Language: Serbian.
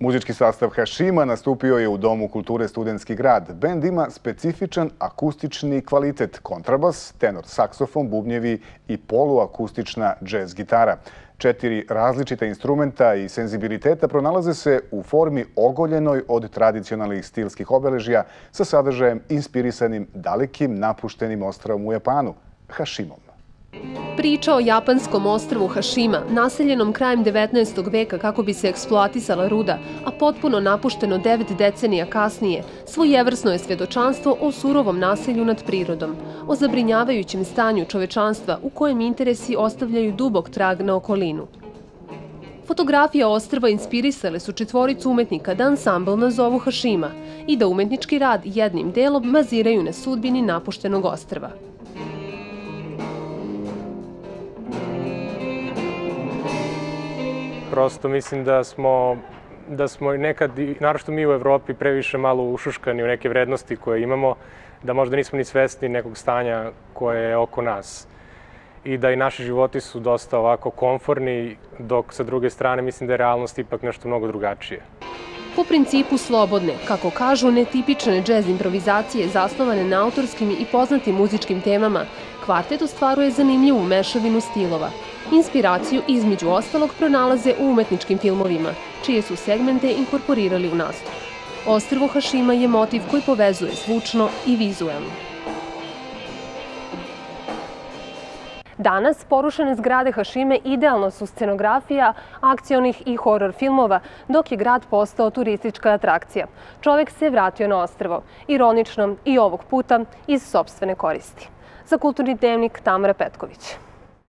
Muzički sastav Hašima nastupio je u Domu kulture Studentski grad. Bend ima specifičan akustični kvalitet, kontrabas, tenor saksofon, bubnjevi i poluakustična džez gitara. 4 različita instrumenta i senzibiliteta pronalaze se u formi ogoljenoj od tradicionalnih stilskih obeležja sa sadržajem inspirisanim dalekim napuštenim ostrvom u Japanu, Hašimom. Priča o japanskom ostrvu Hašima, naseljenom krajem 19. veka kako bi se eksploatisala ruda, a potpuno napušteno 9 decenija kasnije, svojevrsno je svedočanstvo o surovom nasilju nad prirodom, o zabrinjavajućem stanju čovečanstva u kojem interesi ostavljaju dubok trag na okolinu. Fotografije ostrva inspirisale su 4 umetnika da ansambl nazovu Hašima i da umetnički rad jednim delom baziraju na sudbini napuštenog ostrva. Prosto mislim da smo nekad, naročito mi u Evropi, previše malo ušuškani u neke vrednosti koje imamo, da možda nismo ni svesni nekog stanja koje je oko nas. I da i naši životi su dosta ovako komforni, dok sa druge strane mislim da je realnost ipak nešto mnogo drugačije. Po principu slobodne, kako kažu, netipične džez improvizacije zasnovane na autorskim i poznatim muzičkim temama, kvartet ostvaruje zanimljivu mešavinu stilova. Inspiraciju između ostalog pronalaze u umetničkim filmovima, čije su segmente inkorporirali u nastup. Ostrvo Hašima je motiv koji povezuje zvučno i vizuelno. Danas porušene zgrade Hašime idealno su scenografija akcionih i horor filmova, dok je grad postao turistička atrakcija. Čovek se vratio na ostrvo, ironično i ovog puta iz sopstvene koristi. Za Kulturni dnevnik, Tamara Petković.